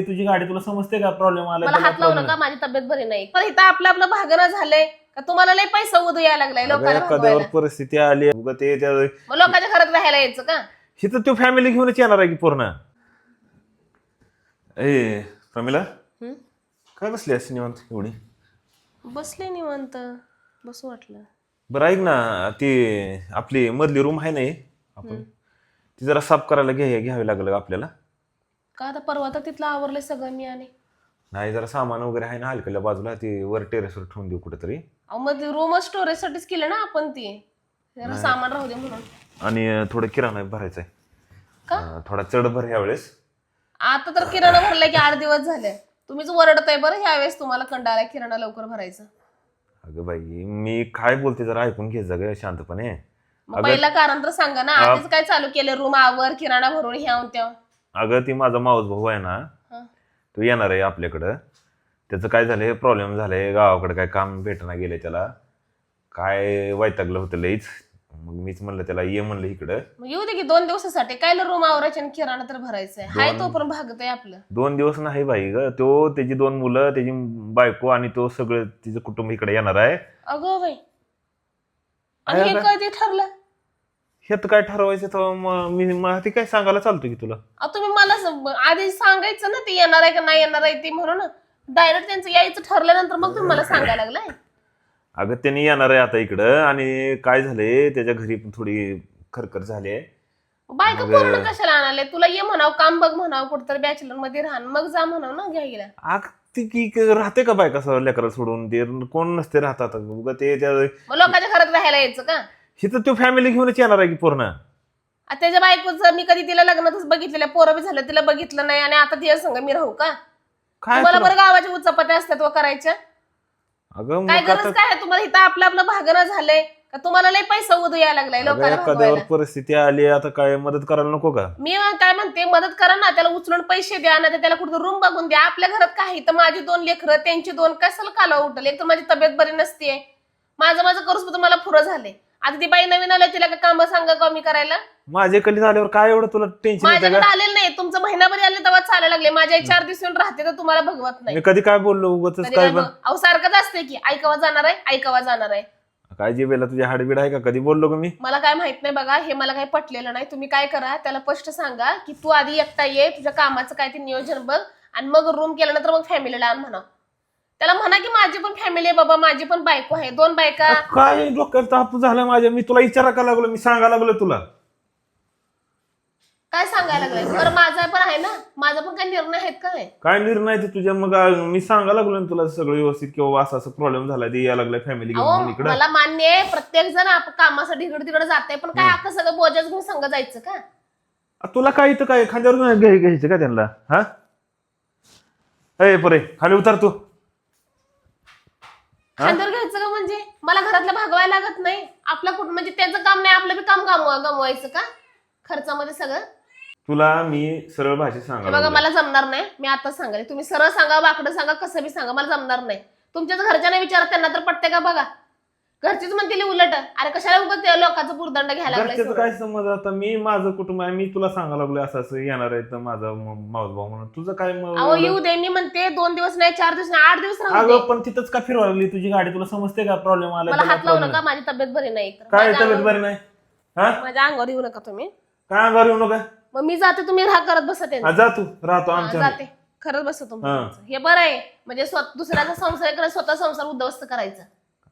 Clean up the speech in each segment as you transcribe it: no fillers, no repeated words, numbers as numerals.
तुझी गाडी तुला समजते का प्रॉब्लेम आला मला हात लावू नका, माझी तब्येत बरी नाही. पण इथं आपलं आपलं भागणं झालंय का तुम्हाला लय पैसा उदू यायला लागलाय लोकांना एखाद्यावर भागवायला? परिस्थिती आली मग लोकांच्या घरात राहायला यायचं का? हिथं तू फॅमिली घेऊनच येणार आहे की पूर्ण. ए प्रमिला काय बसली असं निवांत एवढी? बसले निवांत, बसू वाटलं. बरं ऐक ना, ती आपली मधली रूम आहे ना आपण ती जरा साफ करायला घ्यावी लागलं आपल्याला. का आता परवा तर तिथलं आवरलंय सगळं मी. आणि नाही जरा सामान वगैरे आहे ना हलकल्या बाजूला, ती वर टेरेसवर ठेवून देऊ कुठेतरी. मग रूम स्टोरेज साठीच केलं ना आपण, ती जरा सामान राहू दे म्हणून. आणि थोडं किराणा भरायचा का? आहे, थोडा चढ भर ह्यावेळेस. आता तर किराणा भरलाय की 8 दिवस झाले. तुम्हीच वरडताय बरं ह्यावेळेस तुम्हाला कंटाळा किराणा लवकर भरायचा. अगं बाई मी काय बोलते जरा ऐकून घे जग शांतपणे. मग पहिलं कारण तर सांगा ना, आधीच काय चालू केलं रूम आवर किराणा भरून ह्या त्या. अगं ती माझा मावस भाऊ आहे ना, तो येणार आहे आपल्याकडं. त्याचं काय झालंय, प्रॉब्लेम झालाय गावाकडे, काय काम भेटना गेले त्याला, काय वैतागलं होतं लईच. मग मीच म्हणलं त्याला ये म्हणलं इकडं. मग येऊ दे की 2 दिवसासाठी, काय रूम आवरायचे आणि किराणा तर भरायचंय. हाय तो पण भागतय आपलं. 2 दिवस नाही बाई ग, तो त्याची 2 मुलं, त्याची बायको आणि तो सगळं तिचं कुटुंब इकडे येणार आहे. अगं बाई, आणि हे कधी ठरलं? हे तर काय ठरवायचं तर मी ती काय सांगायला चालतो की तुला. तुम्ही मला आधी सांगायचं ना, ते येणार आहे का नाही येणार आहे ते, म्हणून डायरेक्ट त्यांचं यायचं ठरल्यानंतर मग तुम्ही मला सांगायला लागलाय. अगं त्यांनी येणार आहे आता इकडं, आणि काय झालंय त्याच्या घरी पण थोडी खरखर झाली आहे. बायका पूर्ण कशाला आणाले? तुला ये म्हणाव, काम बघ म्हणाव, कुठतरी बॅचलर मध्ये राहा, मग जा म्हणाव ना घ्यायला. आग ती की राहते का बायका सर लेकरा सोडून? ते कोण नसते राहतात ते. मग लोकांच्या घरात राहायला यायचं का? हिथं तू फॅमिली घेऊनच येणार आहे की पूर्ण. त्याच्या बायकोचं मी कधी तिला लग्नातच बघितलेलं, पोरं बी झालं तिला बघितलं नाही, आणि आता तिच्या संग मी राहू का? तुम्हाला बरं गावाच्या उचापत्या असतात व करायच्या. अगं काय गरज काय आहे तुम्हाला? इथं आपलं आपलं भागणं झालंय का तुम्हाला लय पैसा उदू यायला लागलाय लोकांना एखाद्यावर परिस्थिती आली आता काय मदत करायला नको का? मी काय म्हणते, मदत करा ना, त्याला उचलून पैसे द्या ना, त्याला कुठं रूम बघून द्या. आपल्या घरात काय तर माझी 2 लेकरं, त्यांची 2, कशाला काला उठल? एक तर माझी तब्येत बरी नसते, माझं करूस तुम्हाला फुरं झाले. आता ती बाई नवीन आलं, तिला काय काम सांगा कमी करायला? माझे कधी झाल्यावर काय एवढं तुला टेन्शन? माझ्याकडे आलेलं नाही, तुमचं महिनाभर आले तेव्हा चालायला लागले. माझ्या 4 दिवस येऊन राहते तर तुम्हाला भगवत नाही. मी कधी काय बोललो उगाच काय? अहो सारखंच असते की ऐकावा जाणार आहे, ऐकावा जाणार आहे. काय जीवेला तुझ्या हाडबीड आहे का? कधी बोललो का मी? मला काय माहित नाही बघा, हे मला काही पटलेलं नाही. तुम्ही काय करा, त्याला स्पष्ट सांगा की तू आधी एकटा ये, तुझ्या कामाचं काय ते नियोजन बघ, आणि मग रूम केल्यानंतर मग फॅमिलीला आण म्हणा. त्याला म्हणा की माझी पण फॅमिली आहे बाबा, माझी पण बायको आहे, 2 बायका. काय डोक्यात ताप झाला माझ्या? मी तुला विचारा का लागलो? मी सांगायला लागलो तुला. काय सांगायला लागलाय? बरं माझा पण आहे ना, माझा पण काही निर्णय आहेत का? काय निर्णय ते तुझ्या? मग मी सांगायला लागलो तुला सगळं व्यवस्थित, किंवा असं प्रॉब्लेम झाला ते यायला लागलाय फॅमिली घेऊन इकडे. मला मान्य आहे, प्रत्येक जण कामासाठी इकडे तिकडे जाते, पण काय अख्खं सगळं बोजाच घेऊन संग जायचं का? तुला काय इथं काय खांद्यावर घ्यायचं का त्यांना? हा ए परे खाली उतार तू. खांद्यावर घ्यायचं का म्हणजे? मला घरातलं भागवायला लागत नाही. आपलं कुठं म्हणजे त्यांचं काम नाही, आपलं बी काम गमवायचं का खर्चामध्ये सगळं? तुला मी सरळ भाषेत सांगा बघा, मला जमणार नाही. मी आता सांगाल, तुम्ही सरळ सांगा, वाकडं सांगा, कसं बी सांगा, मला जमणार नाही. तुमच्याच घरच्यांना विचारा, त्यांना तर पटते का बघा. घरचीच म्हणतील उलट, अरे कशाला उगाच लोकांचं पुरदंड घ्यायला लागलाय? काय समज? आता मी माझं कुटुंब आहे, मी तुला सांगायला लागलो असं असं येणार आहे तर माझा मावस भाऊ म्हणून. तुझं काय? अहो येऊ दे, मी म्हणते 2 दिवस नाही, 4 दिवस नाही, 8 दिवस राहू दे. अगं पण तिथंच का फिरवा लागली तुझी गाडी? तुला समजते का प्रॉब्लेम आला? मला हात लावू नका, माझी तब्येत बरी नाही. काय तब्येत बरी नाही? हा माझ्या अंगावर येऊ नका तुम्ही. काय अंगावर येऊ नका? मग मी जाते, तुम्ही राहा करत बसा त्यांचं. जा तू, राहतो आमच्या. जाते, खरंच बसा तुमचं. हे बरं आहे, म्हणजे दुसऱ्याचा संसार करायचा, स्वतः संसार उद्ध्वस्त करायचा.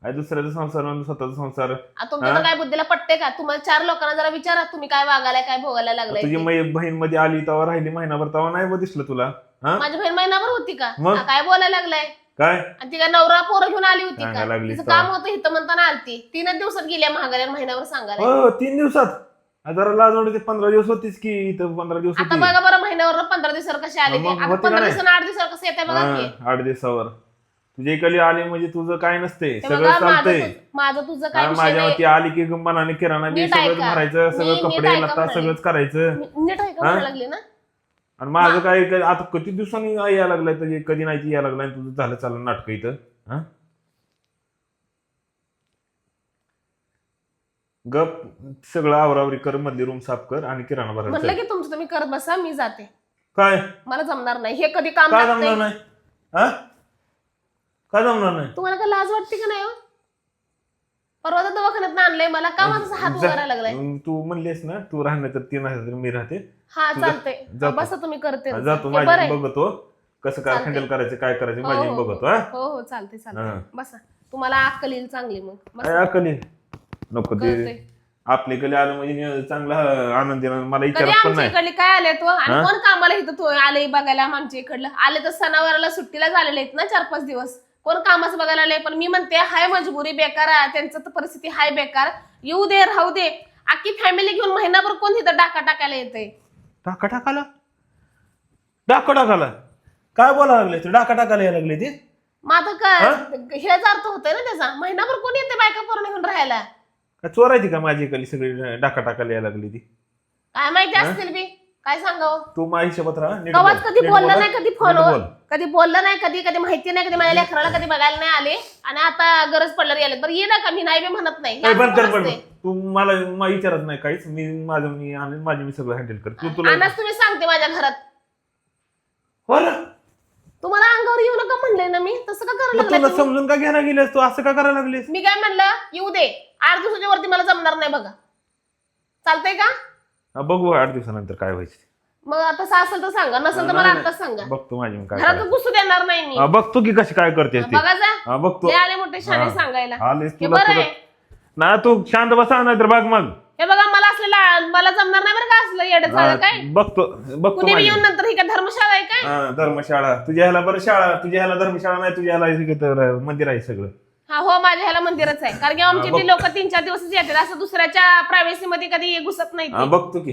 काय दुसऱ्याचा संसार म्हणजे स्वतःचा संसार? तुमच्या काय बुद्धीला पटते का? तुम्हाला 4 लोकांना जरा विचारा, तुम्ही काय वागायला, काय भोगायला लागलाय. तुझी बहीण मध्ये आली तेव्हा राहिली महिनाभर, तेव्हा नाही दिसलं तुला? माझी बहीण महिनाभर होती का? काय बोलायला लागलाय? काय? आणि ती काय नवरा पोरं घेऊन आली होती का? लागली तिचं काम होतं इथं म्हणताना आलती. 3 दिवसात गेल्या महागाऱ्या, महिनाभर सांगायला. हो 3 दिवसात? जरा लाज वाटते. 15 दिवस होतीच की इथं, 15 दिवस आता बघा बरं, महिन्यावर 15 दिवसावर कसे आले ते? आता 15 दिवसांना 8 दिवसावर कसं येते बघा की. 8 दिवसावर तुझ्या इकडे आली म्हणजे तुझं काय नसते, सगळं चालतंय. माझं तुझं काय? माझ्यावरती आली की मनाने किराणा बी सगळंच भरायचं, सगळं कपडे लत्ता सगळंच करायचं. नीट ऐकायला लागले ना. आणि माझं काय आता किती दिवसांनी यायला लागलाय तर कधी नाही यायला लागलाय तुझं. झालं चाललं नाटक इथं. हा गप सगळं आवरावरी कर, मधली रूम साफ कर आणि किराणा भरायला. म्हटलं की तुमचं तुम्ही करत बसा, मी जाते. काय मला जमणार नाही, हे कधी काम काय लागतंय. जमणार नाही? हा काय जमणार नाही? तुम्हाला काय लाज वाटते का नाही हो? परवा तर दवाखान्यात आणलंय मला, का माझा हात वगैरे लागलाय. तू म्हणलीस ना तू राहणार तर ती नाही तर मी राहते. हा तू चालतंय, जातो. बसा तुम्ही करते. जातो हे माझी बरं आहे. मी बघतो कसं काय चालतंय. हँडल करायचं काय करायचं हो, माझी हो, मी बघतो. हा हो हो चालते हा. चालते, बसा. तुम्हाला अक्कल येईल चांगली मग, काय बसा. अकली नको ते कळतंय. आपले कले आलं म्हणजे चांगला आनंद येणार मला कधी विचारत पण आमच्या नाही. इकडले काय आले तो आणि हा? कोण कामाला इथं तो आले बघायला आमच्या इकडलं आले तर सणावाराला सुट्टीला झालेले आहेत ना 4-5 दिवस. कोण कामाचं बघायला आले, पण मी म्हणते हाय मजबुरी बेकार आहे, त्यांचं तर परिस्थिती हाय बेकार. येऊ दे राहू दे, अख्खी फॅमिली घेऊन महिनाभर कोण इथं डाका टाकायला येते. डाका टाकाला काय बोलायला लागले तू? डाका टाकायला यायला लागले ते मग आता काय हेच अर्थ होतोय ना त्याचा. महिनाभर कोण येते बायका पोरं घेऊन राहायला? काय चोरायची का माझी कली सगळी डाका टाकायला यायला लागली ती? काय माहिती असतील बी, काय सांगावं. तू माझ्या हिशोबात राहा नीट कवाच बोल, कधी नीट बोललं बोल, नाही, कधी नीट फोनवर बोल. कधी बोललं नाही, कधी कधी माहिती नाही, कधी माझ्या लेकराला कधी बघायला नाही आले आणि आता गरज पडल्यावर यायला. बरं ये ना का, मी नाही बी म्हणत नाही. काय बंद कर असं पण असते. तू मला विचारत नाही काहीच. मी आणि माझी मी सगळं हँडल कर. तू तुला आणच तुम्ही सांगते माझ्या घरात. हो ना तुम्हाला अंगावर येऊ नका म्हणले ना मी, तसं का करायला मग तुला लागलाय तुम्ही? समजून का घ्यायला गेलेस तू? असं का करायला लागलीस? मी काय म्हणलं, येऊ दे 8 दिवसाच्या वरती मला जमणार नाही बघा. चालतंय का? बघू 8 दिवसानंतर काय व्हायचं. मग आता असं असेल तर सांगा, नसेल तर मला नाही, आताच सांगा. बघतो माझी मी काय घरात करायचं. घुसू देणार नाही मी. बघतो की कशी काय करतेस ते. बघा जा, बघतो. ते आले मोठे शाणे हा. सांगायला. आलेस हे तुला बरं आहे. ना तू शांत बसा नाही तर बघ मग. हे बघा मला असलेला मला जमणार नाही बरं का असलं येडं झालं काय. बघतो कुणी बी माझी. येऊन नंतर ही काय धर्मशाळा आहे काय? धर्मशाळा तुझ्या ह्याला बरं शाळा, तुझ्या ह्याला धर्मशाळा नाही, तुझ्या ह्याला इथे तर मंदिर आहे सगळं. हा हो, माझ्या ह्याला मंदिरच आहे, कारण की आमची बघ. ती लोक 3-4 दिवसच येतात, असं दुसऱ्याच्या प्रायव्हसी मध्ये कधी घुसत नाही ते. बघतो की